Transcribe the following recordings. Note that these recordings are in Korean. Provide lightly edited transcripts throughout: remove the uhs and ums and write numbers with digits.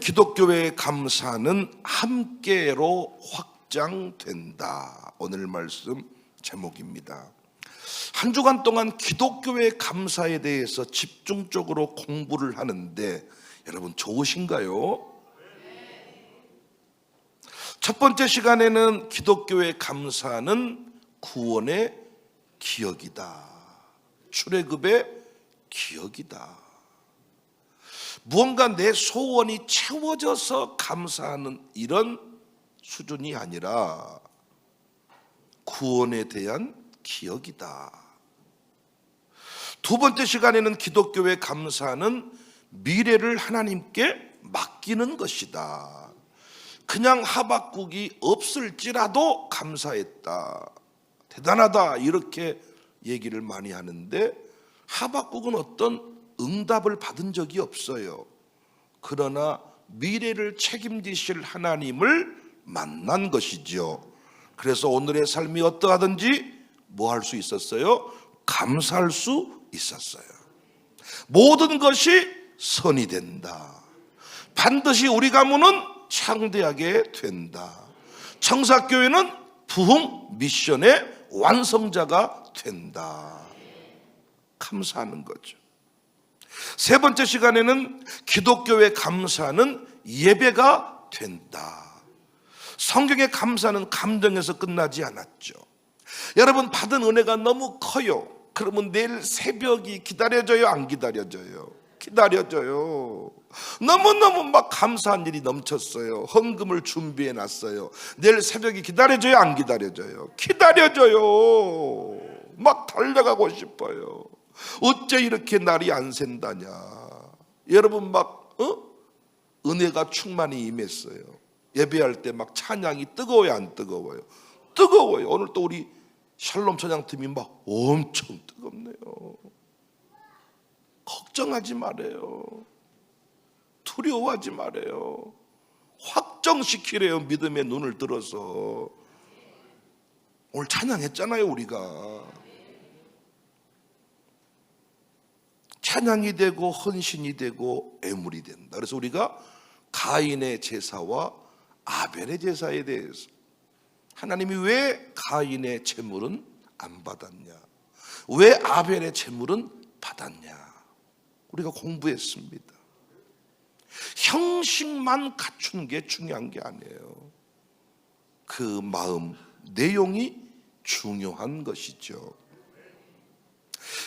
기독교의 감사는 함께로 확장된다. 오늘 말씀 제목입니다. 한 주간 동안 기독교의 감사에 대해서 집중적으로 공부를 하는데 여러분 좋으신가요? 첫 번째 시간에는 기독교의 감사는 구원의 기억이다. 출애굽의 기억이다. 무언가 내 소원이 채워져서 감사하는 이런 수준이 아니라 구원에 대한 기억이다. 두 번째 시간에는 기독교의 감사는 미래를 하나님께 맡기는 것이다. 그냥 하박국이 없을지라도 감사했다. 대단하다. 이렇게 얘기를 많이 하는데 하박국은 어떤 응답을 받은 적이 없어요. 그러나 미래를 책임지실 하나님을 만난 것이죠. 그래서 오늘의 삶이 어떠하든지 뭐 할 수 있었어요? 감사할 수 있었어요. 모든 것이 선이 된다. 반드시 우리 가문은 창대하게 된다. 청사교회는 부흥 미션의 완성자가 된다. 감사하는 거죠. 세 번째 시간에는 기독교의 감사는 예배가 된다. 성경의 감사는 감정에서 끝나지 않았죠. 여러분 받은 은혜가 너무 커요. 그러면 내일 새벽이 기다려져요? 안 기다려져요? 기다려져요. 너무너무 막 감사한 일이 넘쳤어요. 헌금을 준비해 놨어요. 내일 새벽이 기다려져요? 안 기다려져요? 기다려져요. 막 달려가고 싶어요. 어째 이렇게 날이 안 샌다냐. 여러분 막 은혜가 충만히 임했어요. 예배할 때 막 찬양이 뜨거워요? 안 뜨거워요? 뜨거워요. 오늘 또 우리 샬롬 찬양팀이 막 엄청 뜨겁네요. 걱정하지 말아요. 두려워하지 말아요. 확정시키래요. 믿음의 눈을 들어서. 오늘 찬양했잖아요 우리가. 찬양이 되고 헌신이 되고 애물이 된다. 그래서 우리가 가인의 제사와 아벨의 제사에 대해서 하나님이 왜 가인의 제물은 안 받았냐, 왜 아벨의 제물은 받았냐, 우리가 공부했습니다. 형식만 갖춘 게 중요한 게 아니에요. 그 마음, 내용이 중요한 것이죠.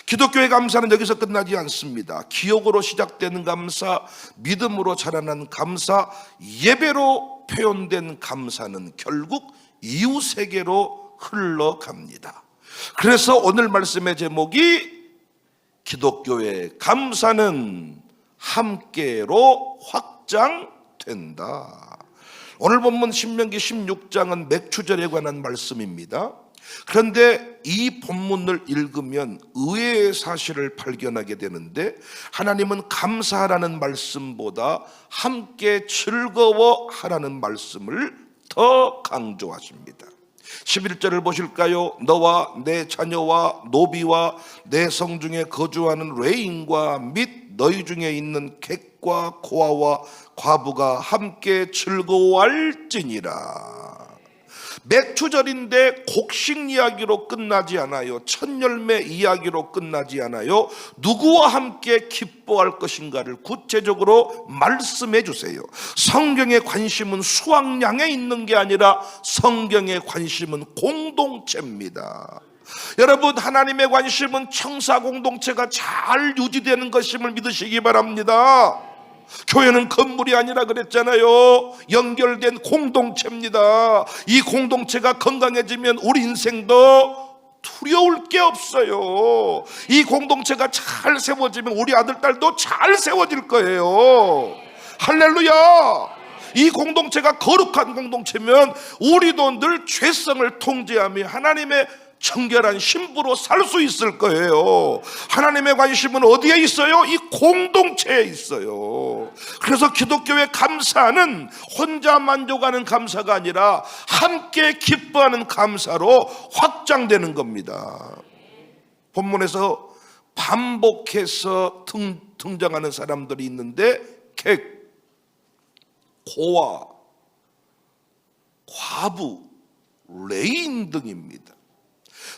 기독교의 감사는 여기서 끝나지 않습니다. 기억으로 시작되는 감사, 믿음으로 자라난 감사, 예배로 표현된 감사는 결국 이웃에게로 흘러갑니다. 그래서 오늘 말씀의 제목이 기독교의 감사는 함께로 확장된다. 오늘 본문 신명기 16장은 맥추절에 관한 말씀입니다. 그런데 이 본문을 읽으면 의외의 사실을 발견하게 되는데 하나님은 감사하라는 말씀보다 함께 즐거워하라는 말씀을 더 강조하십니다. 11절을 보실까요? 너와 내 자녀와 노비와 내 성중에 거주하는 레인과 및 너희 중에 있는 객과 고아와 과부가 함께 즐거워할지니라. 맥추절인데 곡식 이야기로 끝나지 않아요. 첫 열매 이야기로 끝나지 않아요. 누구와 함께 기뻐할 것인가를 구체적으로 말씀해 주세요. 성경의 관심은 수확량에 있는 게 아니라 성경의 관심은 공동체입니다. 여러분 하나님의 관심은 청사 공동체가 잘 유지되는 것임을 믿으시기 바랍니다. 교회는 건물이 아니라 그랬잖아요. 연결된 공동체입니다. 이 공동체가 건강해지면 우리 인생도 두려울 게 없어요. 이 공동체가 잘 세워지면 우리 아들 딸도 잘 세워질 거예요. 할렐루야. 이 공동체가 거룩한 공동체면 우리도 늘 죄성을 통제하며 하나님의 청결한 신부로 살 수 있을 거예요. 하나님의 관심은 어디에 있어요? 이 공동체에 있어요. 그래서 기독교의 감사는 혼자 만족하는 감사가 아니라 함께 기뻐하는 감사로 확장되는 겁니다. 본문에서 반복해서 등장하는 사람들이 있는데 객, 고아, 과부, 레인 등입니다.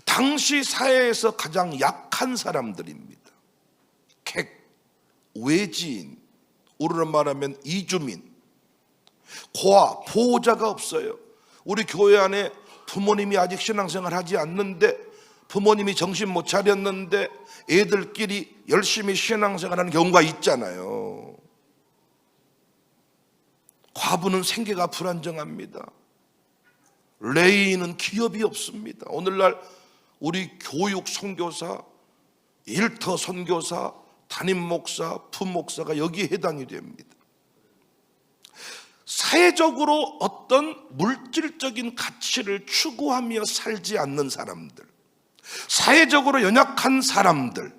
당시 사회에서 가장 약한 사람들입니다. 객, 외지인, 우리로 말하면 이주민, 고아, 보호자가 없어요. 우리 교회 안에 부모님이 아직 신앙생활 하지 않는데, 부모님이 정신 못 차렸는데 애들끼리 열심히 신앙생활하는 경우가 있잖아요. 과부는 생계가 불안정합니다. 레이는 기업이 없습니다. 오늘날 우리 교육 선교사, 일터 선교사, 담임 목사, 부목사가 여기에 해당이 됩니다. 사회적으로 어떤 물질적인 가치를 추구하며 살지 않는 사람들, 사회적으로 연약한 사람들,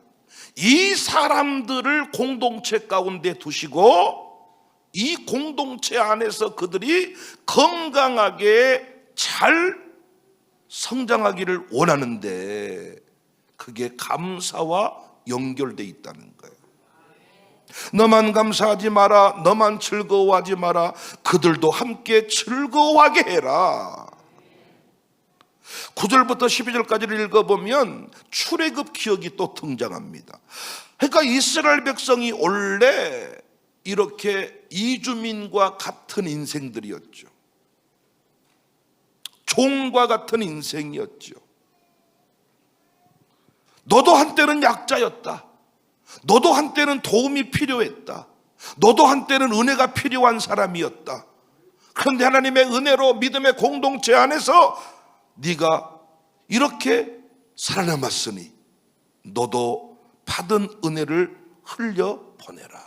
이 사람들을 공동체 가운데 두시고 이 공동체 안에서 그들이 건강하게 잘 성장하기를 원하는데, 그게 감사와 연결되어 있다는 거예요. 너만 감사하지 마라, 너만 즐거워하지 마라, 그들도 함께 즐거워하게 해라. 9절부터 12절까지를 읽어보면 출애굽 기억이 또 등장합니다. 그러니까 이스라엘 백성이 원래 이렇게 이주민과 같은 인생들이었죠. 종과 같은 인생이었죠. 너도 한때는 약자였다. 너도 한때는 도움이 필요했다. 너도 한때는 은혜가 필요한 사람이었다. 그런데 하나님의 은혜로 믿음의 공동체 안에서 네가 이렇게 살아남았으니 너도 받은 은혜를 흘려보내라.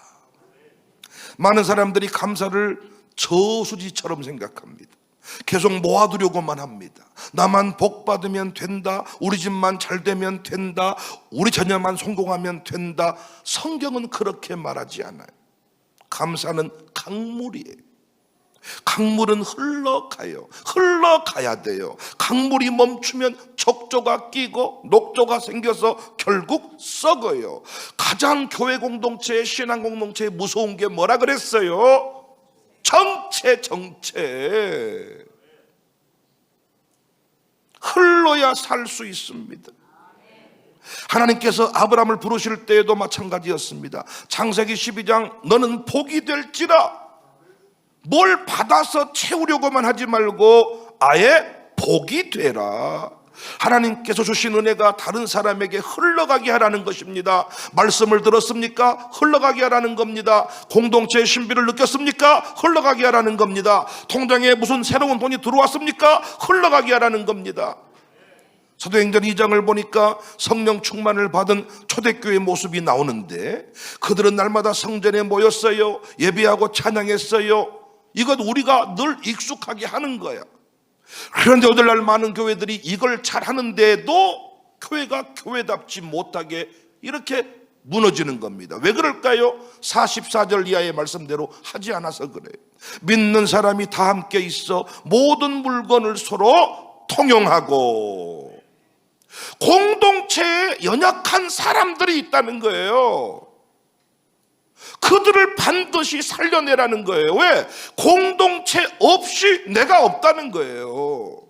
많은 사람들이 감사를 저수지처럼 생각합니다. 계속 모아두려고만 합니다. 나만 복 받으면 된다, 우리 집만 잘 되면 된다, 우리 자녀만 성공하면 된다. 성경은 그렇게 말하지 않아요. 감사는 강물이에요. 강물은 흘러가야 돼요. 강물이 멈추면 족조가 끼고 녹조가 생겨서 결국 썩어요. 가장 교회 공동체의 신앙 공동체의 무서운 게 뭐라 그랬어요? 정체. 흘러야 살 수 있습니다. 하나님께서 아브라함을 부르실 때에도 마찬가지였습니다. 창세기 12장 너는 복이 될지라, 뭘 받아서 채우려고만 하지 말고 아예 복이 되라. 하나님께서 주신 은혜가 다른 사람에게 흘러가게 하라는 것입니다. 말씀을 들었습니까? 흘러가게 하라는 겁니다. 공동체의 신비를 느꼈습니까? 흘러가게 하라는 겁니다. 통장에 무슨 새로운 돈이 들어왔습니까? 흘러가게 하라는 겁니다. 사도행전 2장을 보니까 성령 충만을 받은 초대교회 모습이 나오는데, 그들은 날마다 성전에 모였어요. 예배하고 찬양했어요. 이것 우리가 늘 익숙하게 하는 거야. 그런데 오늘날 많은 교회들이 이걸 잘하는데도 교회가 교회답지 못하게 이렇게 무너지는 겁니다. 왜 그럴까요? 44절 이하의 말씀대로 하지 않아서 그래요. 믿는 사람이 다 함께 있어 모든 물건을 서로 통용하고, 공동체에 연약한 사람들이 있다는 거예요. 그들을 반드시 살려내라는 거예요. 왜? 공동체 없이 내가 없다는 거예요.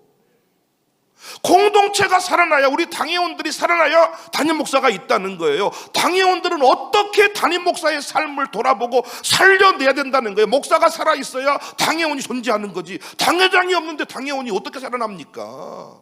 공동체가 살아나야, 우리 당회원들이 살아나야 담임 목사가 있다는 거예요. 당회원들은 어떻게 담임 목사의 삶을 돌아보고 살려내야 된다는 거예요. 목사가 살아있어야 당회원이 존재하는 거지. 당회장이 없는데 당회원이 어떻게 살아납니까?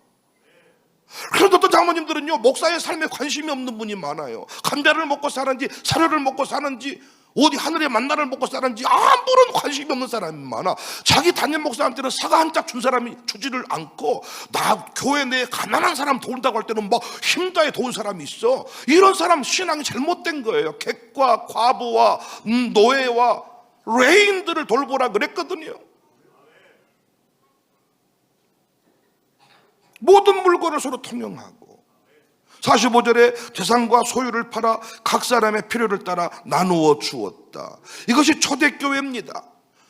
그런데 또 장모님들은요, 목사의 삶에 관심이 없는 분이 많아요. 감자를 먹고 사는지 사료를 먹고 사는지 어디 하늘의 만나를 먹고 사는지 아무런 관심이 없는 사람이 많아. 자기 담임 목사한테는 사과 한 짝 준 사람이 주지를 않고, 나 교회 내에 가난한 사람 도운다고 할 때는 막 힘다해 도운 사람이 있어. 이런 사람 신앙이 잘못된 거예요. 객과 과부와 노예와 레인들을 돌보라 그랬거든요. 모든 물건을 서로 통용하고, 45절에 재산과 소유를 팔아 각 사람의 필요를 따라 나누어 주었다. 이것이 초대교회입니다.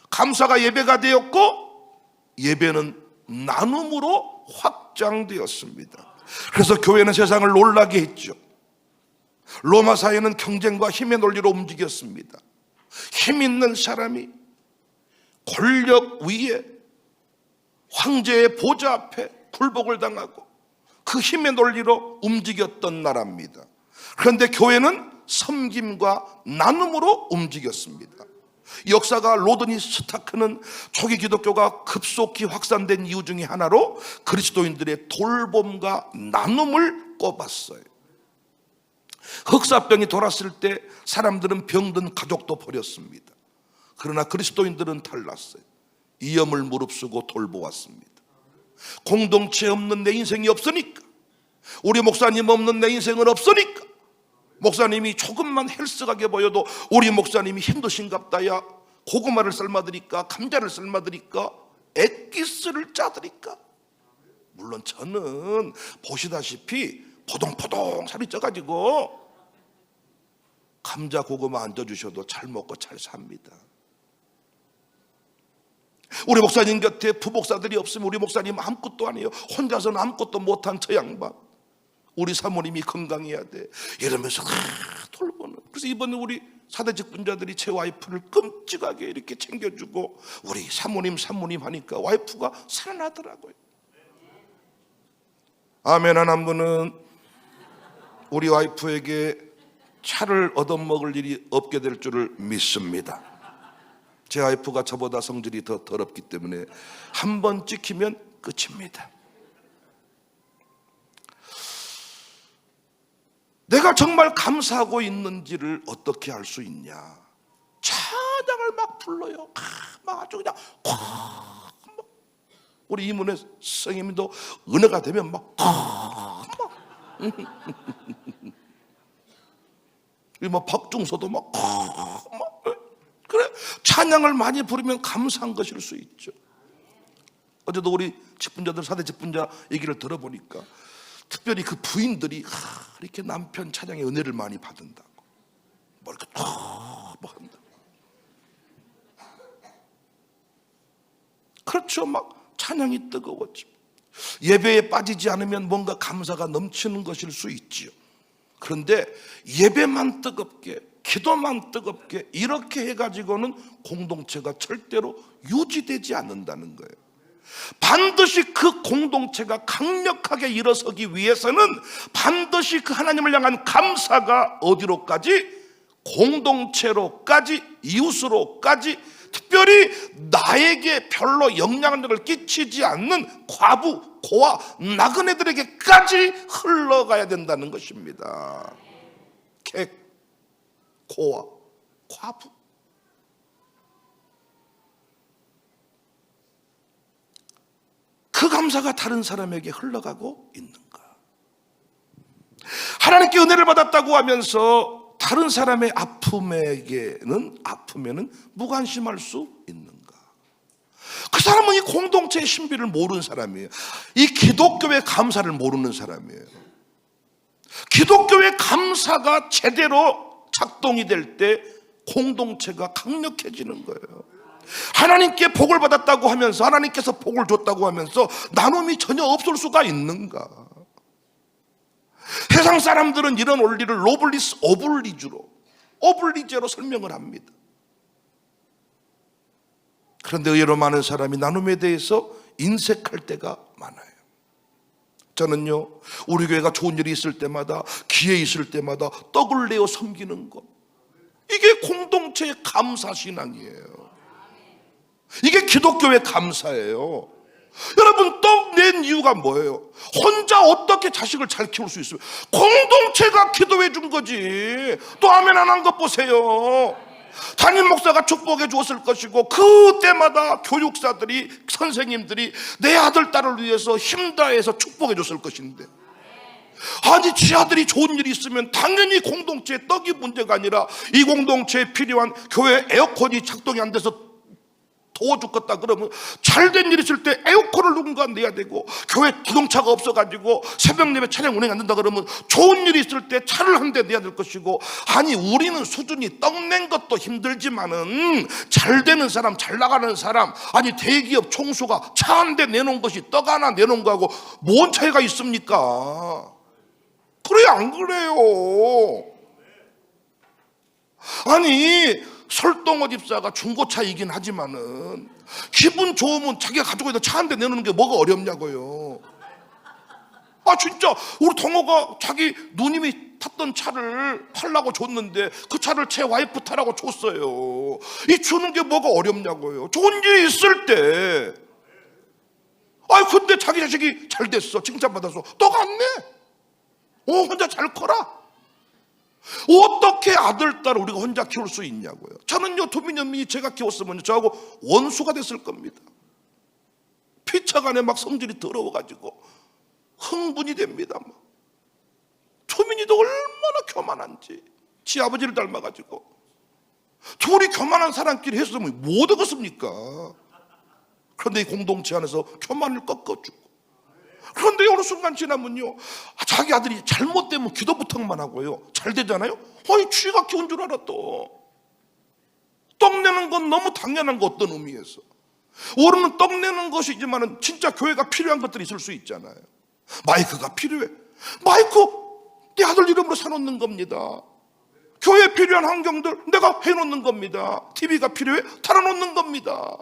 감사가 예배가 되었고, 예배는 나눔으로 확장되었습니다. 그래서 교회는 세상을 놀라게 했죠. 로마 사회는 경쟁과 힘의 논리로 움직였습니다. 힘 있는 사람이 권력 위에 황제의 보좌 앞에 굴복을 당하고 그 힘의 논리로 움직였던 나라입니다. 그런데 교회는 섬김과 나눔으로 움직였습니다. 역사가 로드니 스타크는 초기 기독교가 급속히 확산된 이유 중에 하나로 그리스도인들의 돌봄과 나눔을 꼽았어요. 흑사병이 돌았을 때 사람들은 병든 가족도 버렸습니다. 그러나 그리스도인들은 달랐어요. 이염을 무릅쓰고 돌보았습니다. 공동체 없는 내 인생이 없으니까, 우리 목사님 없는 내 인생은 없으니까, 목사님이 조금만 헬스하게 보여도 우리 목사님이 힘드신갑다, 야 고구마를 삶아드릴까, 감자를 삶아드릴까, 액기스를 짜드릴까. 물론 저는 보시다시피 포동포동 살이 쪄가지고 감자 고구마 안 쪄주셔도 잘 먹고 잘 삽니다. 우리 목사님 곁에 부목사들이 없으면 우리 목사님 아무것도 아니에요. 혼자서는 아무것도 못한 저 양반, 우리 사모님이 건강해야 돼 이러면서 돌보는. 그래서 이번에 우리 사대 직분자들이 제 와이프를 끔찍하게 이렇게 챙겨주고 우리 사모님 하니까 와이프가 살아나더라고요. 아멘. 한 분은 우리 와이프에게 차를 얻어먹을 일이 없게 될 줄을 믿습니다. 제 와이프가 저보다 성질이 더 더럽기 때문에 한 번 찍히면 끝입니다. 내가 정말 감사하고 있는지를 어떻게 알 수 있냐? 찬양을 막 불러요. 막 아주 그냥 우리 이문의 선생님도 은혜가 되면 막 박중서도 막 그래, 찬양을 많이 부르면 감사한 것일 수 있죠. 어제도 우리 직분자들, 사대 직분자 얘기를 들어보니까 특별히 그 부인들이 이렇게 남편 찬양의 은혜를 많이 받는다고 뭐 이렇게 뭐 한다. 그렇죠. 막 찬양이 뜨거웠죠. 예배에 빠지지 않으면 뭔가 감사가 넘치는 것일 수 있지요. 그런데 예배만 뜨겁게, 기도만 뜨겁게 이렇게 해가지고는 공동체가 절대로 유지되지 않는다는 거예요. 반드시 그 공동체가 강력하게 일어서기 위해서는 반드시 그 하나님을 향한 감사가 어디로까지? 공동체로까지, 이웃으로까지, 특별히 나에게 별로 영향력을 끼치지 않는 과부, 고아, 나그네들에게까지 흘러가야 된다는 것입니다. 객, 고아, 과부. 그 감사가 다른 사람에게 흘러가고 있는가? 하나님께 은혜를 받았다고 하면서 다른 사람의 아픔에는 무관심할 수 있는가? 그 사람은 이 공동체의 신비를 모르는 사람이에요. 이 기독교의 감사를 모르는 사람이에요. 기독교의 감사가 제대로 작동이 될 때 공동체가 강력해지는 거예요. 하나님께 복을 받았다고 하면서, 하나님께서 복을 줬다고 하면서 나눔이 전혀 없을 수가 있는가? 세상 사람들은 이런 원리를 노블리스 오블리제로 설명을 합니다. 그런데 의외로 많은 사람이 나눔에 대해서 인색할 때가 많아요. 저는요, 우리 교회가 좋은 일이 있을 때마다, 기회 있을 때마다 떡을 내어 섬기는 것, 이게 공동체의 감사신앙이에요. 이게 기독교의 감사예요. 여러분, 떡 낸 이유가 뭐예요? 혼자 어떻게 자식을 잘 키울 수 있어요? 공동체가 기도해 준 거지. 또 아멘 안 한 것 보세요. 담임 목사가 축복해 주었을 것이고, 그때마다 교육사들이, 선생님들이 내 아들 딸을 위해서 힘다해서 축복해 줬을 것인데, 아니 지 아들이 좋은 일이 있으면 당연히 공동체의 떡이 문제가 아니라 이 공동체에 필요한 교회 에어컨이 작동이 안 돼서 더워 죽겠다 그러면 잘된 일 있을 때 에어컨을 누군가 내야 되고, 교회 자동차가 없어가지고 새벽 예배 차량 운행 안 된다 그러면 좋은 일이 있을 때 차를 한 대 내야 될 것이고, 아니 우리는 수준이 떡 낸 것도 힘들지만은 잘 되는 사람, 잘 나가는 사람, 아니 대기업 총수가 차 한 대 내놓은 것이 떡 하나 내놓은 거하고 뭔 차이가 있습니까? 그래요 안 그래요? 아니 설동호 집사가 중고차이긴 하지만은 기분 좋으면 자기가 가지고 있는 차 한 대 내놓는 게 뭐가 어렵냐고요. 아 진짜 우리 동호가 자기 누님이 탔던 차를 팔라고 줬는데 그 차를 제 와이프 타라고 줬어요. 이 주는 게 뭐가 어렵냐고요. 좋은 일이 있을 때. 아이 근데 자기 자식이 잘 됐어, 칭찬받아서 떡 안 내. 혼자 잘 커라. 어떻게 아들, 딸을 우리가 혼자 키울 수 있냐고요. 저는요, 도민현민이 제가 키웠으면 저하고 원수가 됐을 겁니다. 피차간에 막 성질이 더러워가지고 흥분이 됩니다. 도민이도 얼마나 교만한지, 지 아버지를 닮아가지고. 둘이 교만한 사람끼리 했으면 뭐 되겠습니까? 그런데 이 공동체 안에서 교만을 꺾어주고, 그런데 어느 순간 지나면요, 자기 아들이 잘못되면 기도 부탁만 하고요, 잘 되잖아요. 아니 쥐가 키운 줄 알아. 또 떡내는 건 너무 당연한 거, 어떤 의미에서 우리는 떡내는 것이지만 진짜 교회가 필요한 것들이 있을 수 있잖아요. 마이크가 필요해. 마이크 내 아들 이름으로 사놓는 겁니다. 교회에 필요한 환경들 내가 해놓는 겁니다. TV가 필요해? 달아놓는 겁니다.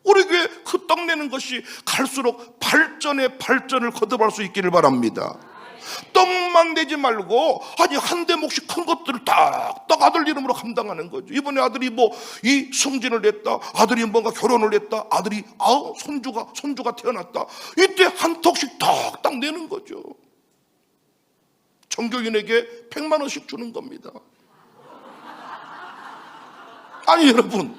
우리 교회 그 떡내는 것이 갈수록 발전에 발전을 거듭할 수 있기를 바랍니다. 떡만 내지 말고 아니 한 대목씩 큰 것들을 딱 아들 이름으로 감당하는 거죠. 이번에 아들이 뭐 이 승진을 냈다, 아들이 뭔가 결혼을 했다, 아들이 손주가 태어났다, 이때 한 턱씩 딱 내는 거죠. 정교인에게 100만 원씩 주는 겁니다. 아니 여러분,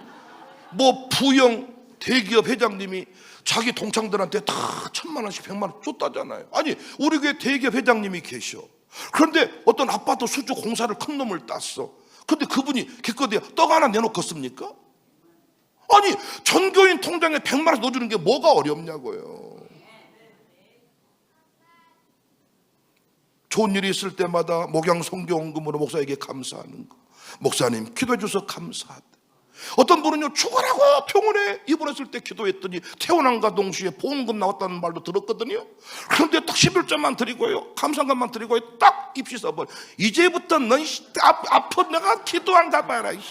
뭐 부영 대기업 회장님이 자기 동창들한테 다 1000만 원씩 100만 원 줬다잖아요. 아니 우리 교회 대기업 회장님이 계셔. 그런데 어떤 아파트 수주 공사를 큰 놈을 땄어. 근데 그분이 기껏해야 떡 하나 내놓겠습니까? 아니 전교인 통장에 100만 원 넣어주는 게 뭐가 어렵냐고요. 좋은 일이 있을 때마다 목양 성교원금으로 목사에게 감사하는 거. 목사님 기도해 주셔서 감사하다. 어떤 분은요, 죽으라고 병원에 입원했을 때 기도했더니 태어난과 동시에 보험금 나왔다는 말도 들었거든요. 그런데 딱 11점만 드리고요, 감사감만 드리고요, 딱 입시 써버려. 이제부터 넌 앞으로 내가 기도한다 봐라. 아니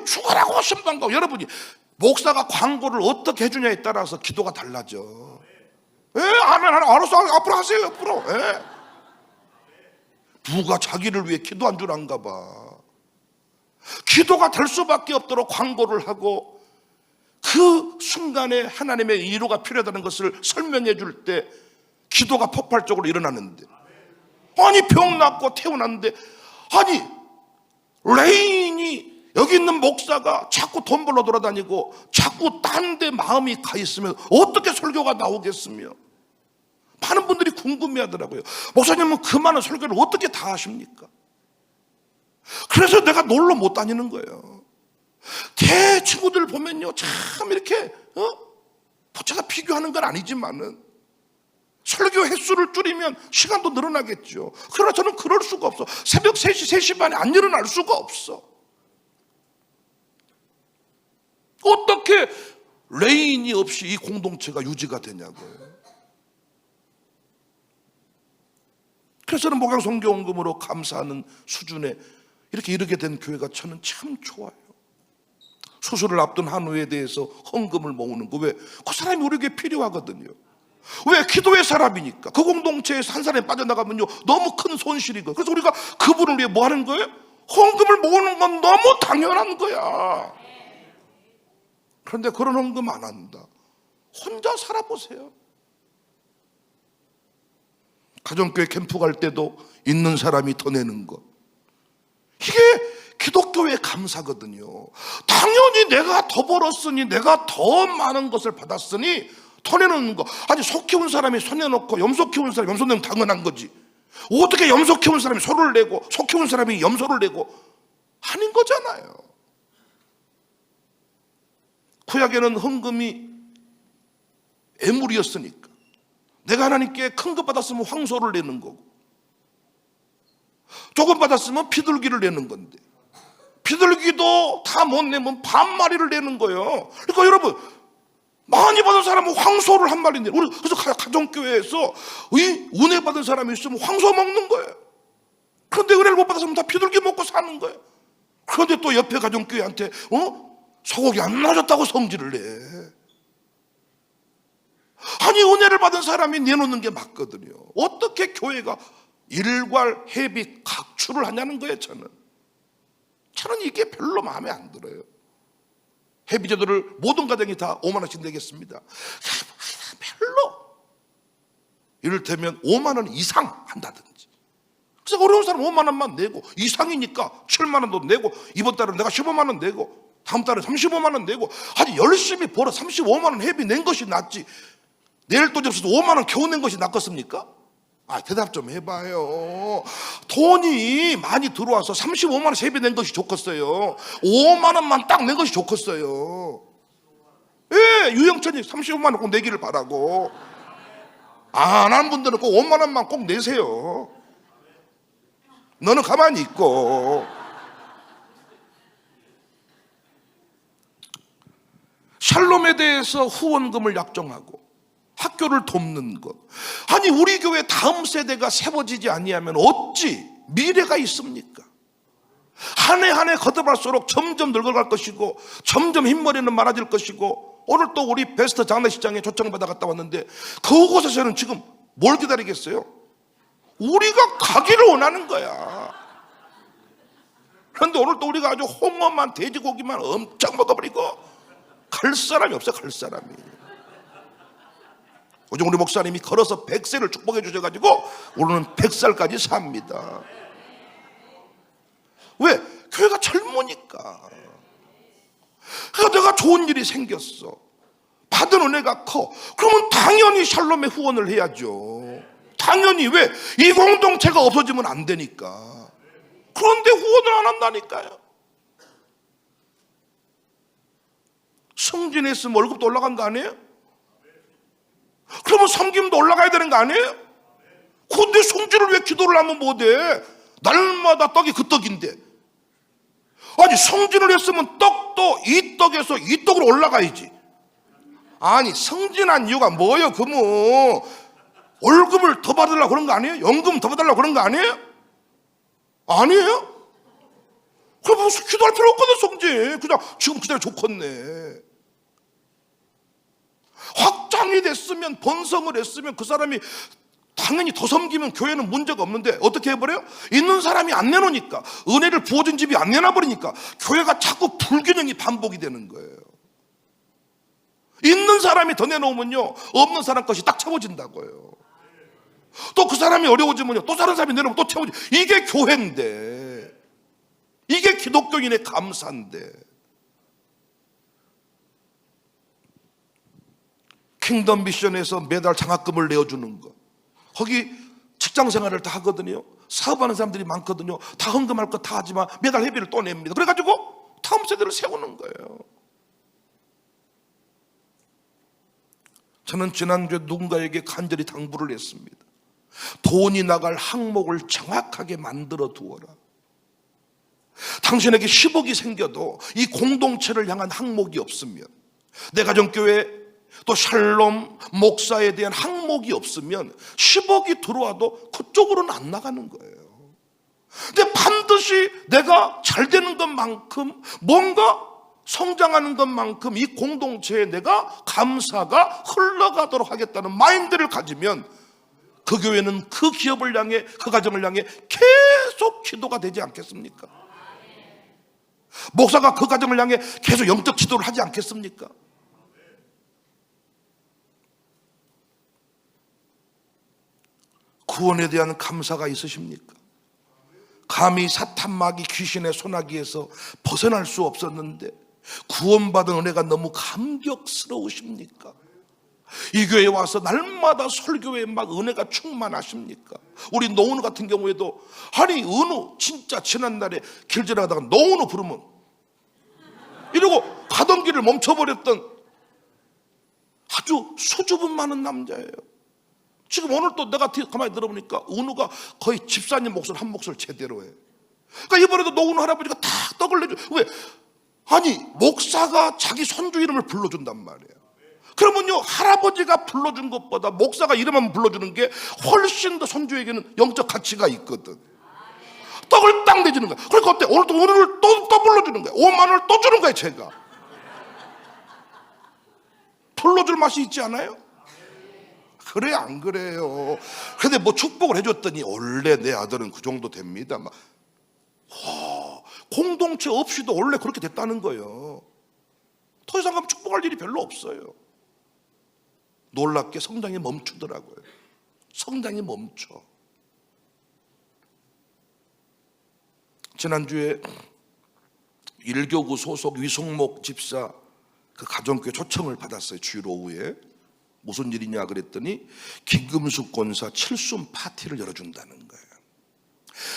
죽으라고 하신다고. 여러분이 목사가 광고를 어떻게 해주냐에 따라서 기도가 달라져. 아멘. 알았어, 앞으로 하세요. 앞으로. 누가 자기를 위해 기도한 줄 안가 봐. 기도가 될 수밖에 없도록 광고를 하고 그 순간에 하나님의 위로가 필요하다는 것을 설명해 줄 때 기도가 폭발적으로 일어나는데, 아니 병 낫고 태어났는데, 아니 레인이 여기 있는 목사가 자꾸 돈 벌러 돌아다니고 자꾸 딴 데 마음이 가 있으면 어떻게 설교가 나오겠으며, 많은 분들이 궁금해 하더라고요. 목사님은 그 많은 설교를 어떻게 다 하십니까? 그래서 내가 놀러 못 다니는 거예요. 제 친구들 보면요, 참 이렇게 제가 비교하는 건 아니지만은 설교 횟수를 줄이면 시간도 늘어나겠죠. 그러나 저는 그럴 수가 없어. 새벽 3시, 3시 반에 안 일어날 수가 없어. 어떻게 레인이 없이 이 공동체가 유지가 되냐고요. 그래서 저는 목양 성교원금으로 감사하는 수준에 이렇게 이르게 된 교회가 저는 참 좋아요. 수술을 앞둔 한우에 대해서 헌금을 모으는 거, 왜? 그 사람이 우리에게 필요하거든요. 왜? 기도의 사람이니까. 그 공동체에서 한 사람이 빠져나가면요, 너무 큰 손실이거든요. 그래서 우리가 그분을 위해 뭐 하는 거예요? 헌금을 모으는 건 너무 당연한 거야. 그런데 그런 헌금 안 한다. 혼자 살아보세요. 가정교회 캠프 갈 때도 있는 사람이 더 내는 것, 이게 기독교의 감사거든요. 당연히 내가 더 벌었으니, 내가 더 많은 것을 받았으니 더 내놓는 거. 아니 소 키운 사람이 소 내놓고 염소 키운 사람이 염소 내면 당연한 거지. 어떻게 염소 키운 사람이 소를 내고 소 키운 사람이 염소를 내고 하는 거잖아요. 구약에는 헌금이 애물이었으니까 내가 하나님께 큰 것 받았으면 황소를 내는 거고, 조금 받았으면 비둘기를 내는 건데, 비둘기도 다 못 내면 반마리를 내는 거예요. 그러니까 여러분, 많이 받은 사람은 황소를 한 마리 내요. 우리 그래서 가정교회에서 이 은혜 받은 사람이 있으면 황소 먹는 거예요. 그런데 은혜를 못 받아서 다 비둘기 먹고 사는 거예요. 그런데 또 옆에 가정교회한테 소고기 안 나눠줬다고 성질을 내. 아니 은혜를 받은 사람이 내놓는 게 맞거든요. 어떻게 교회가 일괄 회비 각출을 하냐는 거예요. 저는 이게 별로 마음에 안 들어요. 회비제도를 모든 가정이 다 5만 원씩 내겠습니다. 별로. 이를테면 5만 원 이상 한다든지. 그래서 어려운 사람 5만 원만 내고, 이상이니까 7만 원도 내고, 이번 달은 내가 15만 원 내고, 다음 달에 35만 원 내고, 아주 열심히 벌어 35만 원 회비 낸 것이 낫지, 내일 또 접수도 5만 원 겨우 낸 것이 낫겠습니까? 대답 좀 해봐요. 돈이 많이 들어와서 35만 원 세배 낸 것이 좋겠어요? 5만 원만 딱 낸 것이 좋겠어요? 예, 유영천이 35만 원 꼭 내기를 바라고. 안 하는 분들은 꼭 5만 원만 꼭 내세요. 너는 가만히 있고. 샬롬에 대해서 후원금을 약정하고 학교를 돕는 것. 아니 우리 교회 다음 세대가 세워지지 아니하면 어찌 미래가 있습니까? 한 해 한 해 거듭할수록 점점 늙어갈 것이고 점점 흰머리는 많아질 것이고, 오늘 또 우리 베스트 장례식장에 초청받아 갔다 왔는데 그곳에서는 지금 뭘 기다리겠어요? 우리가 가기를 원하는 거야. 그런데 오늘 또 우리가 아주 홍어만 돼지고기만 엄청 먹어버리고 갈 사람이 없어. 갈 사람이. 요즘 우리 목사님이 걸어서 100세를 축복해 주셔가지고 우리는 100살까지 삽니다. 왜? 교회가 젊으니까. 그러니까 내가 좋은 일이 생겼어, 받은 은혜가 커, 그러면 당연히 샬롬에 후원을 해야죠. 당연히. 왜? 이 공동체가 없어지면 안 되니까. 그런데 후원을 안 한다니까요. 승진했으면 월급도 올라간 거 아니에요? 그러면 섬김도 올라가야 되는 거 아니에요? 근데 성질을 왜 기도를 하면 못해? 날마다 떡이 그 떡인데. 아니 성진을 했으면 떡도 이 떡에서 이 떡으로 올라가야지. 아니 성진한 이유가 뭐예요? 그러면 월급을 더 받으려고 그런 거 아니에요? 연금 더 받으려고 그런 거 아니에요? 아니에요? 그럼 무슨 기도할 필요 없거든. 성진 그냥 지금 그대로 좋겠네. 확장이 됐으면, 번성을 했으면 그 사람이 당연히 더 섬기면 교회는 문제가 없는데 어떻게 해버려요? 있는 사람이 안 내놓으니까, 은혜를 부어준 집이 안 내놔버리니까 교회가 자꾸 불균형이 반복이 되는 거예요. 있는 사람이 더 내놓으면요 없는 사람 것이 딱 채워진다고요. 또 그 사람이 어려워지면요 또 다른 사람이 내놓으면 또 채워지. 이게 교회인데, 이게 기독교인의 감사인데. 킹덤 미션에서 매달 장학금을 내어주는 거, 거기 직장 생활을 다 하거든요. 사업하는 사람들이 많거든요. 다 헌금할 거 다 하지만 매달 회비를 또 냅니다. 그래가지고 다음 세대를 세우는 거예요. 저는 지난주에 누군가에게 간절히 당부를 했습니다. 돈이 나갈 항목을 정확하게 만들어 두어라. 당신에게 10억이 생겨도 이 공동체를 향한 항목이 없으면, 내 가정교회 또 샬롬 목사에 대한 항목이 없으면 10억이 들어와도 그쪽으로는 안 나가는 거예요. 근데 반드시 내가 잘 되는 것만큼, 뭔가 성장하는 것만큼 이 공동체에 내가 감사가 흘러가도록 하겠다는 마인드를 가지면 그 교회는 그 기업을 향해, 그 가정을 향해 계속 기도가 되지 않겠습니까? 목사가 그 가정을 향해 계속 영적 기도를 하지 않겠습니까? 구원에 대한 감사가 있으십니까? 감히 사탄 마귀 귀신의 소나기에서 벗어날 수 없었는데 구원받은 은혜가 너무 감격스러우십니까? 이 교회에 와서 날마다 설교에 막 은혜가 충만하십니까? 우리 노은우 같은 경우에도, 아니 은우 진짜 지난날에 길 지나가다가 노은우 부르면 이러고 가던 길을 멈춰버렸던 아주 수줍음 많은 남자예요. 지금 오늘 또 내가 가만히 들어보니까 은우가 거의 집사님 목소리 한 목소리 제대로 해. 그러니까 이번에도 노은우 할아버지가 다 떡을 내줘. 왜? 아니 목사가 자기 손주 이름을 불러준단 말이에요. 그러면요 할아버지가 불러준 것보다 목사가 이름만 불러주는 게 훨씬 더 손주에게는 영적 가치가 있거든. 떡을 딱 내주는 거야. 그러니까 어때? 오늘 또 은혜를 또 불러주는 거야. 5만 원을 또 주는 거야 제가. 불러줄 맛이 있지 않아요? 그래 안 그래요? 근데 뭐 축복을 해줬더니 원래 내 아들은 그 정도 됩니다. 막 공동체 없이도 원래 그렇게 됐다는 거예요. 더 이상 가면 축복할 일이 별로 없어요. 놀랍게 성장이 멈추더라고요. 성장이 멈춰. 지난주에 일교구 소속 위송목 집사 그 가정교회 초청을 받았어요. 주일 오후에. 무슨 일이냐 그랬더니 김금숙 권사 칠순 파티를 열어준다는 거예요.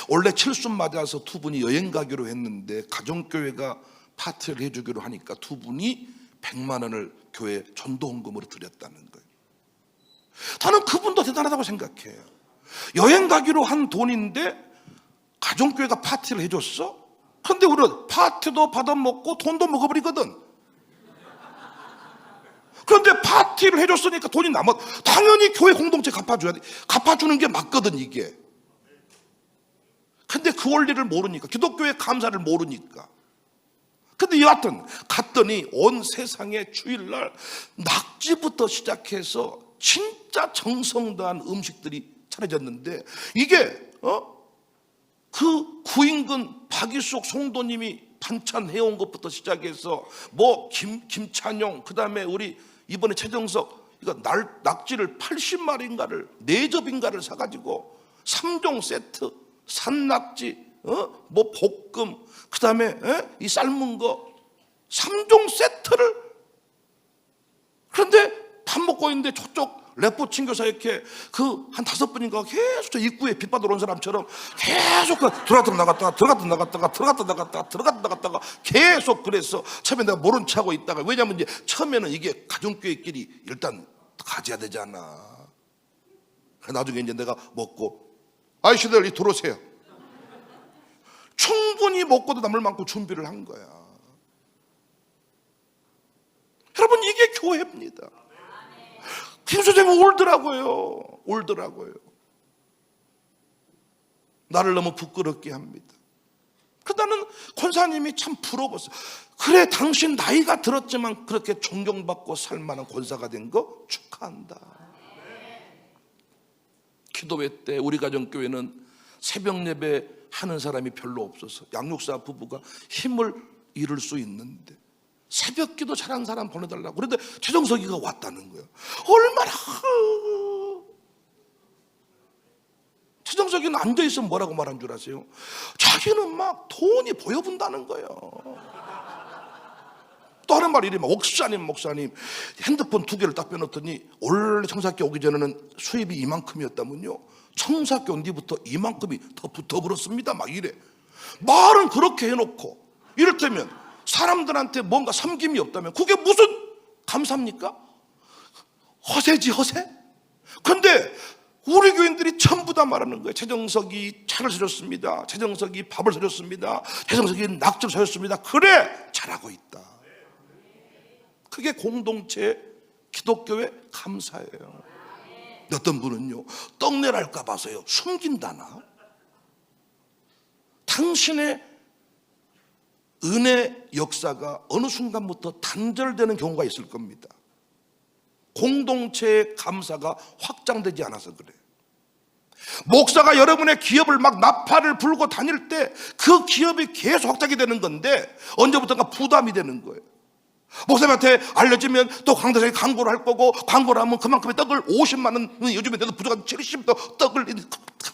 원래 칠순 맞아서 두 분이 여행 가기로 했는데 가정교회가 파티를 해주기로 하니까 두 분이 100만 원을 교회 전도헌금으로 드렸다는 거예요. 나는 그분도 대단하다고 생각해요. 여행 가기로 한 돈인데 가정교회가 파티를 해줬어? 근데 우리는 파티도 받아먹고 돈도 먹어버리거든. 그런데 파티를 해줬으니까 돈이 남아. 당연히 교회 공동체 갚아줘야 돼. 갚아주는 게 맞거든 이게. 근데 그 원리를 모르니까, 기독교의 감사를 모르니까. 근데 여하튼 갔더니 온 세상에 주일날 낙지부터 시작해서 진짜 정성다한 음식들이 차려졌는데, 이게 그 구인근 박이숙 성도님이 반찬 해온 것부터 시작해서 뭐 김찬용, 그 다음에 우리 이번에 최정석, 이거 낙지를 80마리인가를 4접인가를 사가지고 3종 세트, 산낙지, 뭐 볶음, 그 다음에 이 삶은 거 3종 세트를. 그런데 밥 먹고 있는데 저쪽 래퍼 친교사 이렇게 그 한 5분인가 계속 저 입구에 빛 받으러 온 사람처럼 계속 들어갔다 나갔다가 들어갔다 나갔다가 들어갔다 나갔다가 들어갔다 나갔다가 계속. 그래서 처음에 내가 모른 체 하고 있다가, 왜냐면 이제 처음에는 이게 가정교회끼리 일단 가져야 되잖아. 나중에 이제 내가 먹고, 아이씨들 이 들어오세요. 충분히 먹고도 남을 만큼 준비를 한 거야. 여러분 이게 교회입니다. 김수재는 울더라고요. 나를 너무 부끄럽게 합니다. 나는 권사님이 참 부러웠어요. 그래, 당신 나이가 들었지만 그렇게 존경받고 살만한 권사가 된 거 축하한다. 기도회 때 우리 가정교회는 새벽 예배 하는 사람이 별로 없어서 양육사 부부가 힘을 잃을 수 있는데 새벽 기도 잘하는 사람 보내달라고. 그런데 최정석이가 왔다는 거예요. 얼마나. 최정석이는 앉아있으면 뭐라고 말한 줄 아세요? 자기는 막 돈이 보여본다는 거예요. 또 하는 말이 이래요. 목사님 핸드폰 2개를 딱 빼놓더니 원래 청사학교 오기 전에는 수입이 이만큼이었다면요, 청사학교 온 뒤부터 이만큼이 더 벌었습니다. 막 이래. 말은 그렇게 해놓고 이를테면 사람들한테 뭔가 섬김이 없다면 그게 무슨 감사입니까? 허세지, 허세? 근데 우리 교인들이 전부 다 말하는 거예요. 최정석이 차를 사줬습니다. 최정석이 밥을 사줬습니다. 최정석이 낙지를 사줬습니다. 그래, 잘하고 있다. 그게 공동체 기독교의 감사예요. 어떤 분은요, 떡내랄까 봐서요 숨긴다나? 당신의 은혜 역사가 어느 순간부터 단절되는 경우가 있을 겁니다. 공동체의 감사가 확장되지 않아서 그래요. 목사가 여러분의 기업을 막 나팔을 불고 다닐 때 그 기업이 계속 확장이 되는 건데 언제부턴가 부담이 되는 거예요. 목사님한테 알려지면 또 강대상에 광고를 할 거고, 광고를 하면 그만큼의 떡을 50만 원, 요즘에 내도 부족한 70도 떡을.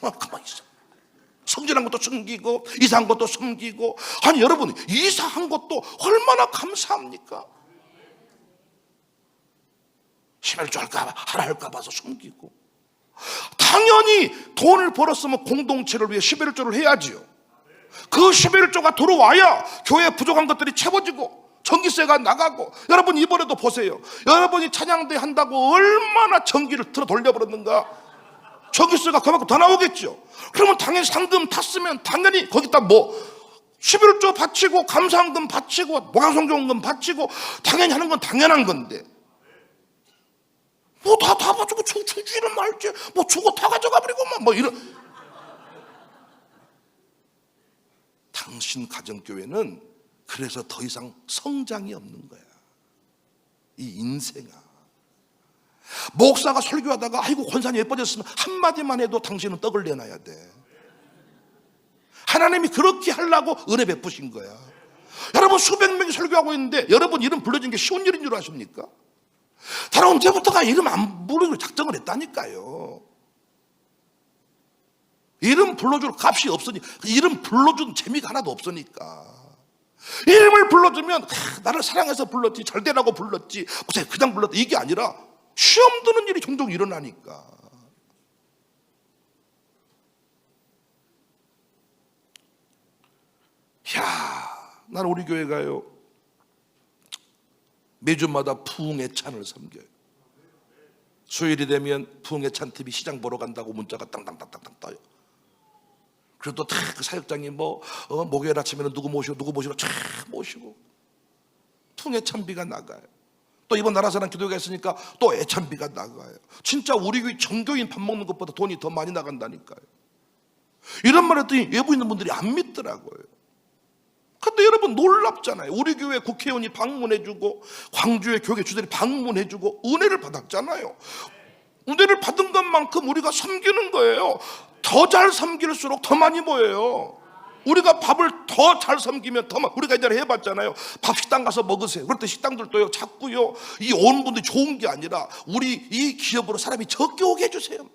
가만히 있어. 성질한 것도 숨기고 이상한 것도 숨기고. 아니 여러분, 이상한 것도 얼마나 감사합니까? 심할줄 알까 하라 할까 봐서 숨기고. 당연히 돈을 벌었으면 공동체를 위해 11조를 해야지요. 그 11조가 들어와야 교회에 부족한 것들이 채워지고 전기세가 나가고. 여러분 이번에도 보세요. 여러분이 찬양대 한다고 얼마나 전기를 틀어 돌려버렸는가. 전기세가 그만큼 더 나오겠죠. 그러면 당연히 상금 탔으면 당연히 거기다 뭐 11조 바치고 감사헌금 바치고 목양성경금 바치고 당연히 하는 건 당연한 건데, 뭐 다 가지고 주지는 말지 뭐 주고 다 가져가 버리고 뭐 이런. 당신 가정교회는 그래서 더 이상 성장이 없는 거야. 이 인생아, 목사가 설교하다가 아이고 권사님 예뻐졌으면 한마디만 해도 당신은 떡을 내놔야 돼. 하나님이 그렇게 하려고 은혜 베푸신 거야. 여러분 수백 명이 설교하고 있는데 여러분 이름 불러준 게 쉬운 일인 줄 아십니까? 나는 언제부터가 이름 안 부르기로 작정을 했다니까요. 이름 불러줄 값이 없으니, 이름 불러준 재미가 하나도 없으니까. 이름을 불러주면 나를 사랑해서 불렀지, 잘 되라고 불렀지, 그냥 불렀다, 이게 아니라 시험 드는 일이 종종 일어나니까. 나는 우리 교회가요 매주마다 부흥의 찬을 섬겨요. 수요일이 되면 부흥의 찬 TV 시장 보러 간다고 문자가 땅땅땅땅땅 떠요. 그래도 다 그 사역장이 목요일 아침에는 누구 모시고 쫙 모시고 풍의 찬비가 나가요. 또 이번 나라사랑 기도회가 있으니까 또 애찬비가 나가요. 진짜 우리 교회 정교인 밥 먹는 것보다 돈이 더 많이 나간다니까요. 이런 말 했더니 외부 있는 분들이 안 믿더라고요. 근데 여러분 놀랍잖아요. 우리 교회 국회의원이 방문해주고 광주의 교계주들이 방문해주고 은혜를 받았잖아요. 은혜를 받은 것만큼 우리가 섬기는 거예요. 더 잘 섬길수록 더 많이 모여요. 우리가 밥을 더 잘 섬기면 더 우리가 이전에 해봤잖아요. 밥 식당 가서 먹으세요. 그럴 때 식당들도요 자꾸요 이 온 분들이 좋은 게 아니라 우리 이 기업으로 사람이 적게 오게 해주세요.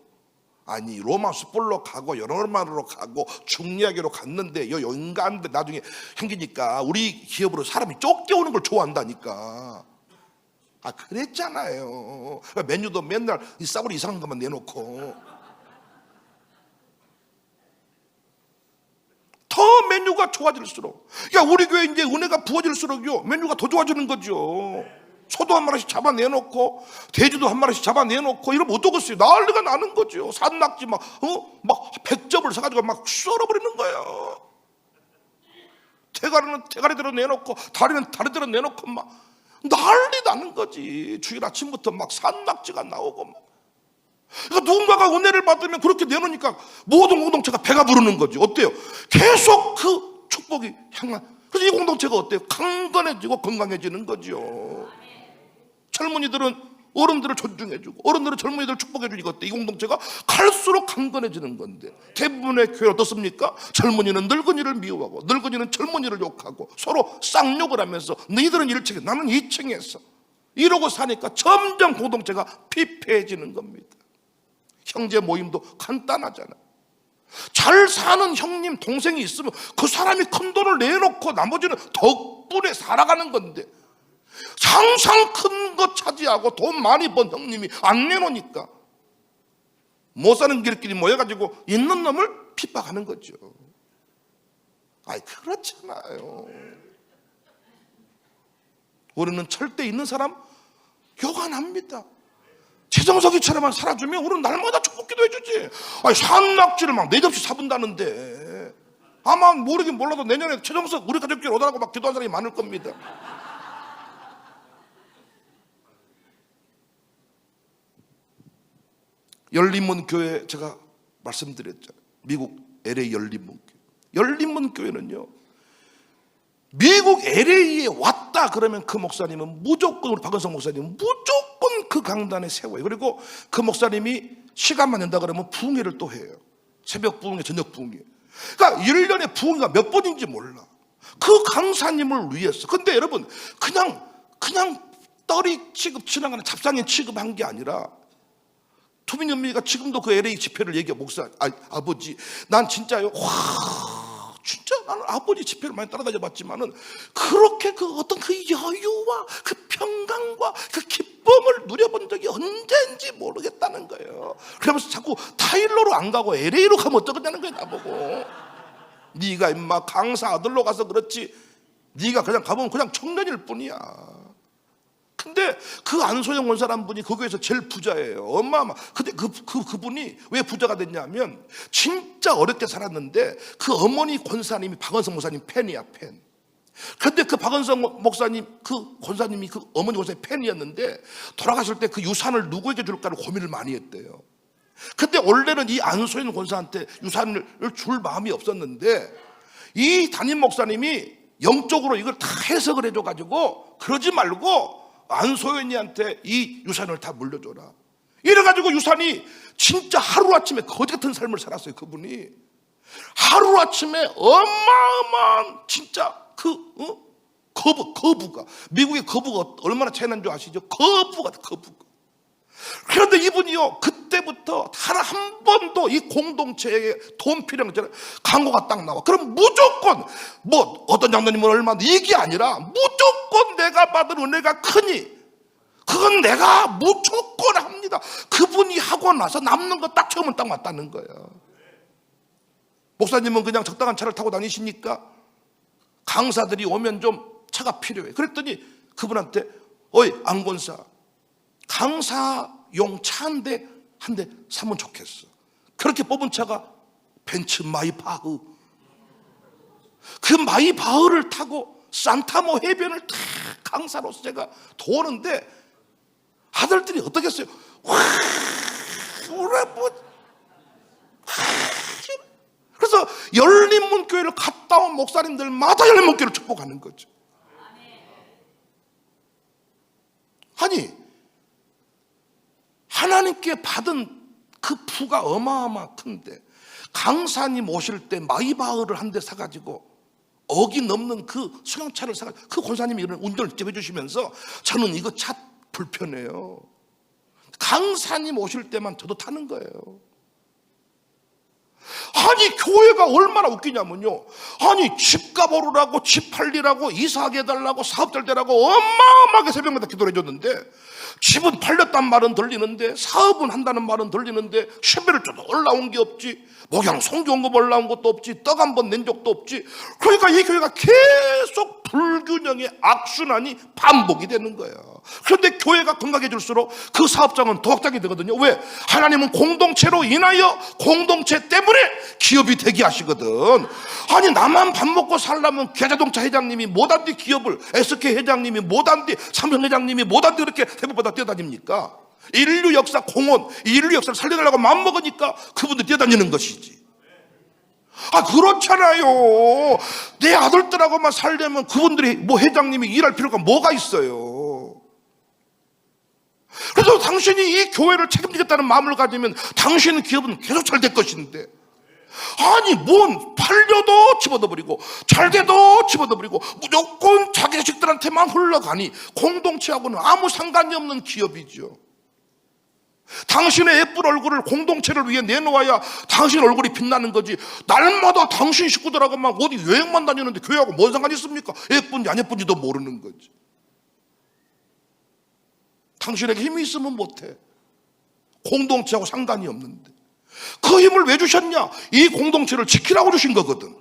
아니 로마 숯불로 가고 여러마로 가고 중리하기로 갔는데 요 인간들 나중에 생기니까 우리 기업으로 사람이 좁게 오는 걸 좋아한다니까. 그랬잖아요. 메뉴도 맨날 이 싸구려 이상한 것만 내놓고. 더 메뉴가 좋아질수록, 우리 교회 이제 은혜가 부어질수록요 메뉴가 더 좋아지는 거죠. 소도 한 마리씩 잡아 내놓고 돼지도 한 마리씩 잡아 내놓고 이러면 어떡겠어요? 난리가 나는 거죠. 산낙지 막 100접을 사가지고 막 썰어버리는 거예요. 대가리는 대가리대로 내놓고 다리는 다리대로 내놓고 막 난리 나는 거지. 주일 아침부터 막 산낙지가 나오고 막. 그러니까 누군가가 은혜를 받으면 그렇게 내놓으니까 모든 공동체가 배가 부르는 거지. 어때요? 계속 그 축복이 향한. 그래서 이 공동체가 어때요? 강건해지고 건강해지는 거죠. 젊은이들은 어른들을 존중해주고 어른들은 젊은이들을 축복해주니까 어때? 이 공동체가 갈수록 강건해지는 건데 대부분의 교회 어떻습니까? 젊은이는 늙은이를 미워하고 늙은이는 젊은이를 욕하고 서로 쌍욕을 하면서 너희들은 1층에 나는 2층에서 이러고 사니까 점점 공동체가 피폐해지는 겁니다. 형제 모임도 간단하잖아요. 잘 사는 형님 동생이 있으면 그 사람이 큰 돈을 내놓고 나머지는 덕분에 살아가는 건데 항상 큰 거 차지하고 돈 많이 번 형님이 안 내놓으니까 못 사는 길끼리 모여가지고 있는 놈을 핍박하는 거죠. 그렇잖아요. 우리는 절대 있는 사람 욕 안 합니다. 최정석이처럼만 살아주면 우리는 날마다 축복 기도해주지. 산낙지를 막 4접시 사분다는데 아마 모르긴 몰라도 내년에 최정석 우리 가족끼리 오더라고 막 기도한 사람이 많을 겁니다. 열린문교회 제가 말씀드렸잖아요. 미국 LA 열린문교회. 열린문교회는요 미국 LA에 왔다 그러면 그 목사님은 무조건 우리 박은성 목사님은 무조건 그 강단에 세워요. 그리고 그 목사님이 시간만 낸다 그러면 부흥회를 또 해요. 새벽 부흥회, 저녁 부흥회. 그러니까 1년에 부흥회가 몇 번인지 몰라. 그 강사님을 위해서. 근데 여러분 그냥 떨이 취급 지나가는 잡상인 취급한 게 아니라 투민연미가 지금도 그 LA 집회를 얘기해. 목사 아버지 난 진짜요 진짜 나는 아버지 집회를 많이 따라다녀 봤지만은 그렇게 그 어떤 그 여유와 그 평강과 그 기쁨을 누려본 적이 언제인지 모르겠다는 거예요. 그러면서 자꾸 타일로로 안 가고 LA로 가면 어쩌겠다는 거예요. 나보고 네가 임마 강사 아들로 가서 그렇지 네가 그냥 가보면 그냥 청년일 뿐이야. 근데 그 안소영 원사라는 분이 거기에서 제일 부자예요. 어마어마. 근데 그분이 왜 부자가 됐냐면 진짜 어렵게 살았는데 그 어머니 권사님이 박은성 목사님 팬이야, 팬. 근데 그 박은성 목사님 그 권사님이 그 어머니 권사님 팬이었는데 돌아가실 때 그 유산을 누구에게 줄까를 고민을 많이 했대요. 근데 원래는 이 안소영 권사한테 유산을 줄 마음이 없었는데 이 담임 목사님이 영적으로 이걸 다 해석을 해줘가지고 그러지 말고 안소연이한테 이 유산을 다 물려줘라. 이래가지고 유산이 진짜 하루아침에 거지 같은 삶을 살았어요. 그분이 하루아침에 어마어마한 진짜 거부가, 미국의 거부가 얼마나 차이난 줄 아시죠? 거부가. 그런데 이분이요, 그때부터 단 한 번도 이 공동체에 돈 필요한 광고가 딱 나와. 그럼 무조건 뭐 어떤 장로님은 얼마 이게 아니라 무조건 내가 받은 은혜가 크니 그건 내가 무조건 합니다. 그분이 하고 나서 남는 거 딱 처음은 딱 맞다는 거예요. 목사님은 그냥 적당한 차를 타고 다니시니까 강사들이 오면 좀 차가 필요해. 그랬더니 그분한테 어이 안권사, 강사용 차 한 대 사면 좋겠어. 그렇게 뽑은 차가 벤츠 마이바흐. 그 마이바흐를 타고 산타모 해변을 다 강사로서 제가 도는데 아들들이 어떻겠어요? 그래서 열린문교회를 갔다 온 목사님들마다 열린문교회를 축복하는 거죠. 아니 하나님께 받은 그 부가 어마어마 큰데 강사님 오실 때 마이바흐를 한 대 사가지고 억이 넘는 그 승용차를 사가지고 그 권사님이 이런 운전을 직접 해주시면서 저는 이거 차 불편해요. 강사님 오실 때만 저도 타는 거예요. 아니 교회가 얼마나 웃기냐면요, 아니 집값 오르라고 집 팔리라고 이사하게 해달라고 사업 잘 되라고 어마어마하게 새벽마다 기도를 해줬는데 집은 팔렸단 말은 들리는데 사업은 한다는 말은 들리는데 신배를 줘도 올라온 게 없지, 목양 송교원금 올라온 것도 없지, 떡 한 번 낸 적도 없지. 그러니까 이 교회가 계속 불균형의 악순환이 반복이 되는 거예요. 그런데 교회가 건강해질수록 그 사업장은 도박장이 되거든요. 왜? 하나님은 공동체로 인하여 공동체 때문에 기업이 되게 하시거든. 아니 나만 밥 먹고 살려면 계자동차 회장님이 못한디 기업을, SK 회장님이 못한디, 삼성 회장님이 못한디 그렇게 새벽보다 뛰어다닙니까? 인류 역사 공헌, 인류 역사를 살려달라고 마음먹으니까 그분들 뛰어다니는 것이지. 아 그렇잖아요. 내 아들들하고만 살려면 그분들이 뭐 회장님이 일할 필요가 뭐가 있어요. 그래서 당신이 이 교회를 책임지겠다는 마음을 가지면 당신 기업은 계속 잘 될 것인데, 아니 뭔 팔려도 집어넣어버리고 잘 돼도 집어넣어버리고 무조건 자기 자식들한테만 흘러가니 공동체하고는 아무 상관이 없는 기업이죠. 당신의 예쁜 얼굴을 공동체를 위해 내놓아야 당신 얼굴이 빛나는 거지. 날마다 당신 식구들하고 막 어디 여행만 다니는데 교회하고 뭔 상관이 있습니까? 예쁜지 안 예쁜지도 모르는 거지. 당신에게 힘이 있으면 못해. 공동체하고 상관이 없는데. 그 힘을 왜 주셨냐? 이 공동체를 지키라고 주신 거거든.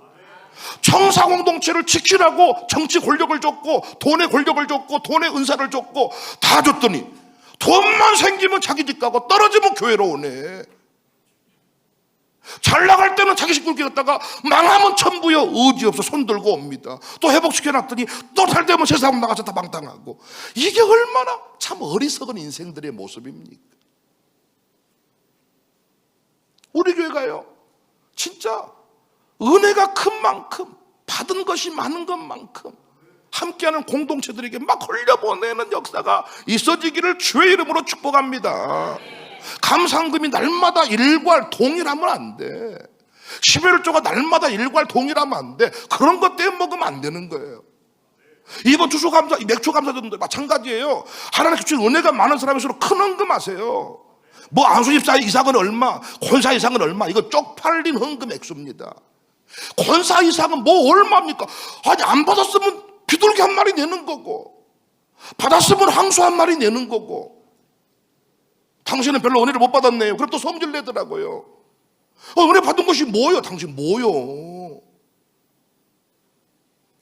청사 공동체를 지키라고 정치 권력을 줬고 돈의 권력을 줬고 돈의 은사를 줬고 다 줬더니 돈만 생기면 자기 집 가고 떨어지면 교회로 오네. 잘 나갈 때는 자기 식구끼리 갔다가 망하면 천부여 의지 없어 손 들고 옵니다. 또 회복시켜놨더니 또 잘 되면 세상 나가서 다 방탕하고. 이게 얼마나 참 어리석은 인생들의 모습입니까? 우리 교회가요 진짜 은혜가 큰 만큼 받은 것이 많은 것만큼 함께하는 공동체들에게 막 흘려보내는 역사가 있어지기를 주의 이름으로 축복합니다. 감상금이 날마다 일괄 동일하면 안 돼. 11조가 날마다 일괄 동일하면 안 돼. 그런 것 때문에 먹으면 안 되는 거예요. 이번 추수감사, 맥주 감사도 마찬가지예요. 하나님께 주신 은혜가 많은 사람일수록 큰 헌금하세요. 뭐 안수집사 이상은 얼마, 권사 이상은 얼마, 이거 쪽팔린 헌금 액수입니다. 권사 이상은 뭐 얼마입니까? 아니 안 받았으면 비둘기 한 마리 내는 거고 받았으면 항소 한 마리 내는 거고. 당신은 별로 은혜를 못 받았네요. 그럼 또 성질 내더라고요. 은혜 받은 것이 뭐예요? 당신 뭐요?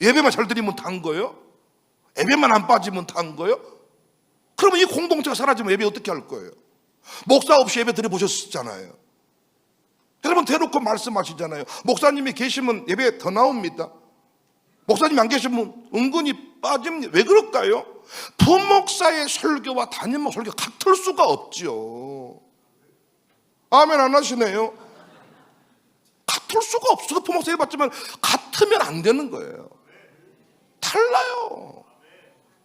예배만 잘 드리면 다인 거예요? 예배만 안 빠지면 다인 거예요? 그러면 이 공동체가 사라지면 예배 어떻게 할 거예요? 목사 없이 예배 드려보셨잖아요. 여러분 대놓고 말씀하시잖아요. 목사님이 계시면 예배 더 나옵니다. 목사님이 안 계시면 은근히 빠집니다. 왜 그럴까요? 부목사의 설교와 담임목 설교 같을 수가 없지요. 아멘 안 하시네요. 같을 수가 없어서 포목사 해봤지만 같으면 안 되는 거예요. 달라요.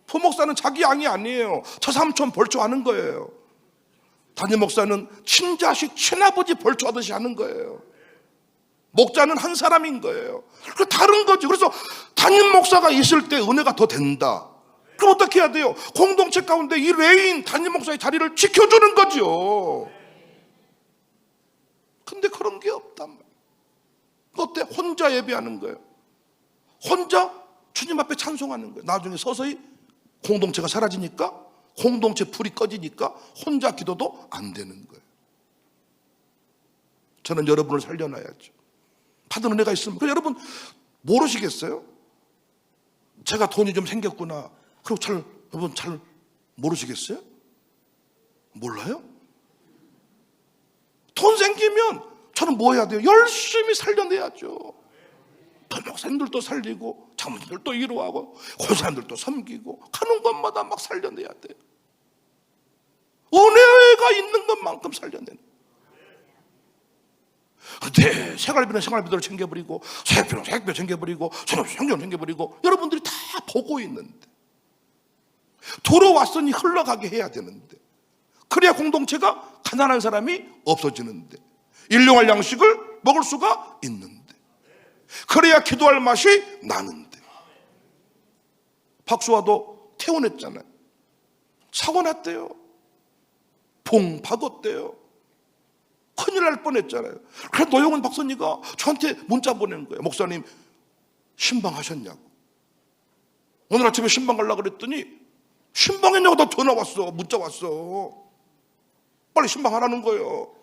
포목사는 자기 양이 아니에요. 처삼촌 벌초하는 거예요. 담임 목사는 친자식 친아버지 벌초하듯이 하는 거예요. 목자는 한 사람인 거예요. 그 다른 거지. 그래서 담임 목사가 있을 때 은혜가 더 된다. 그럼 어떻게 해야 돼요? 공동체 가운데 이 레인 담임 목사의 자리를 지켜주는 거죠. 근데 그런 게 없단 말이에요. 어때? 혼자 예배하는 거예요. 혼자 주님 앞에 찬송하는 거예요. 나중에 서서히 공동체가 사라지니까, 공동체 불이 꺼지니까 혼자 기도도 안 되는 거예요. 저는 여러분을 살려놔야죠. 받은 은혜가 있으면. 그래서 여러분 모르시겠어요? 제가 돈이 좀 생겼구나. 그리고 여러분 잘 모르시겠어요? 몰라요? 돈 생기면 저는 뭐 해야 돼요? 열심히 살려내야죠. 목사님들도 살리고 장모님들도 위로하고 권사님들도 섬기고 가는 것마다 막 살려내야 돼요. 은혜가 있는 것만큼 살려내는. 근데 생활비는 생활비대로 챙겨버리고 세액비는 세액비로 챙겨버리고 생존 챙겨버리고 여러분들이 다 보고 있는데 들어왔으니 흘러가게 해야 되는데 그래야 공동체가 가난한 사람이 없어지는데 일용할 양식을 먹을 수가 있는데 그래야 기도할 맛이 나는데 박수화도 퇴원했잖아요. 사고 났대요. 봉 박았대요. 큰일 날 뻔했잖아요. 그래서 노영훈 박사님가 저한테 문자 보내는 거예요. 목사님 신방하셨냐고. 오늘 아침에 신방 가려고 그랬더니 신방했냐고 다 전화 왔어. 문자 왔어. 빨리 신방하라는 거예요.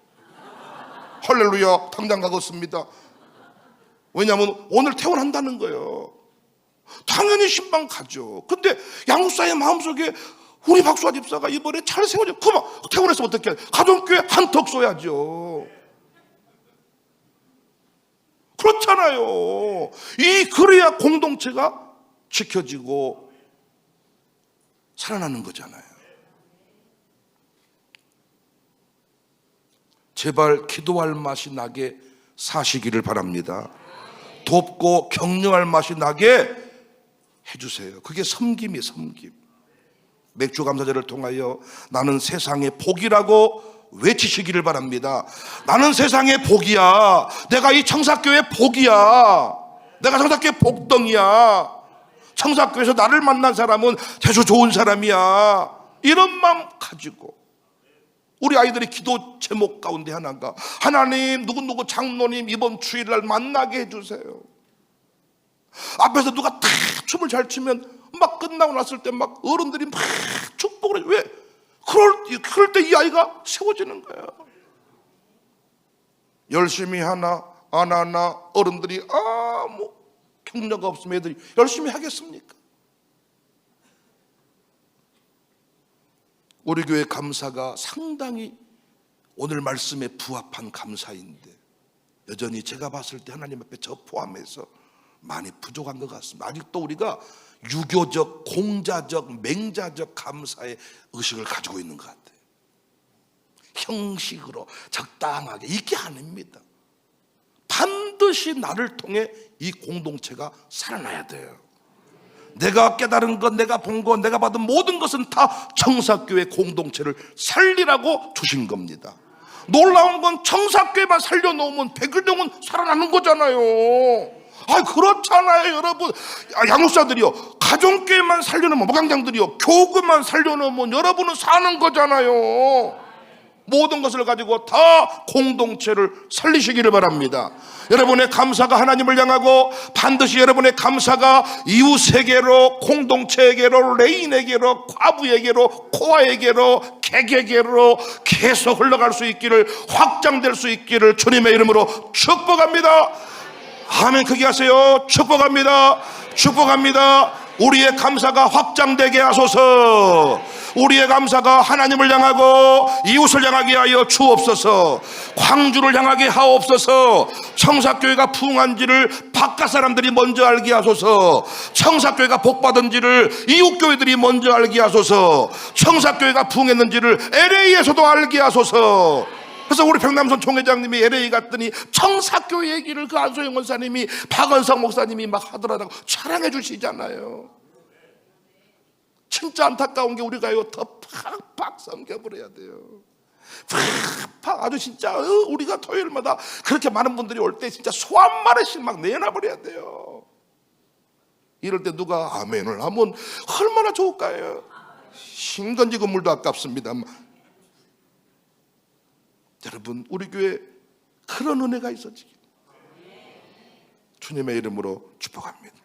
할렐루야 당장 가겠습니다. 왜냐하면 오늘 퇴원한다는 거예요. 당연히 신방 가죠. 근데 양육사의 마음속에 우리 박수아 집사가 이번에 잘 세워져. 그만 퇴원해서 어떻게 해? 가정교회 한턱 쏘야죠. 그렇잖아요. 그래야 공동체가 지켜지고 살아나는 거잖아요. 제발 기도할 맛이 나게 사시기를 바랍니다. 돕고 격려할 맛이 나게 해주세요. 그게 섬김이에요. 섬김. 맥주 감사절을 통하여 나는 세상의 복이라고 외치시기를 바랍니다. 나는 세상의 복이야. 내가 이 청사교회 복이야. 내가 청사교회 복덩이야. 청사교회에서 나를 만난 사람은 아주 좋은 사람이야. 이런 마음 가지고 우리 아이들의 기도 제목 가운데 하나가 하나님 누구누구 장로님 이번 주일날 만나게 해주세요. 앞에서 누가 다 춤을 잘 추면 막 끝나고 났을 때 막 어른들이 막 축복을 해. 왜? 그럴 때 이 아이가 세워지는 거야. 열심히 하나 안 하나 어른들이 뭐 격려가 없으면 애들이 열심히 하겠습니까? 우리 교회 감사가 상당히 오늘 말씀에 부합한 감사인데 여전히 제가 봤을 때 하나님 앞에 저 포함해서 많이 부족한 것 같습니다. 아직도 우리가 유교적, 공자적, 맹자적 감사의 의식을 가지고 있는 것 같아요. 형식으로 적당하게 이게 아닙니다. 반드시 나를 통해 이 공동체가 살아나야 돼요. 내가 깨달은 것, 내가 본 것, 내가 받은 모든 것은 다 청사교회 공동체를 살리라고 주신 겁니다. 놀라운 건 청사교회만 살려놓으면 백일동은 살아나는 거잖아요. 그렇잖아요 여러분. 양육사들이요 가정교회만 살려놓으면 목양장들이요 교구만 살려놓으면 여러분은 사는 거잖아요. 모든 것을 가지고 다 공동체를 살리시기를 바랍니다. 여러분의 감사가 하나님을 향하고 반드시 여러분의 감사가 이웃에게로, 공동체에게로, 레인에게로, 과부에게로, 코아에게로, 개개게로 계속 흘러갈 수 있기를, 확장될 수 있기를 주님의 이름으로 축복합니다. 아멘. 크게 하세요. 축복합니다. 축복합니다. 우리의 감사가 확장되게 하소서. 우리의 감사가 하나님을 향하고 이웃을 향하게 하여 주옵소서. 광주를 향하게 하옵소서. 청사교회가 부흥한지를 바깥 사람들이 먼저 알게 하소서. 청사교회가 복받은지를 이웃교회들이 먼저 알게 하소서. 청사교회가 부흥했는지를 LA에서도 알게 하소서. 그래서 우리 백남선 총회장님이 LA 갔더니 청사교 얘기를 그 안소영 원사님이 박원석 목사님이 막 하더라고 자랑해 주시잖아요. 진짜 안타까운 게 우리가 이거 더 팍팍 섬겨버려야 돼요. 팍팍 아주 진짜 우리가 토요일마다 그렇게 많은 분들이 올 때 진짜 소 한 마리씩 막 내놔버려야 돼요. 이럴 때 누가 아멘을 하면 얼마나 좋을까요? 신건지 건물도 아깝습니다. 여러분 우리 교회 그런 은혜가 있어지길 주님의 이름으로 축복합니다.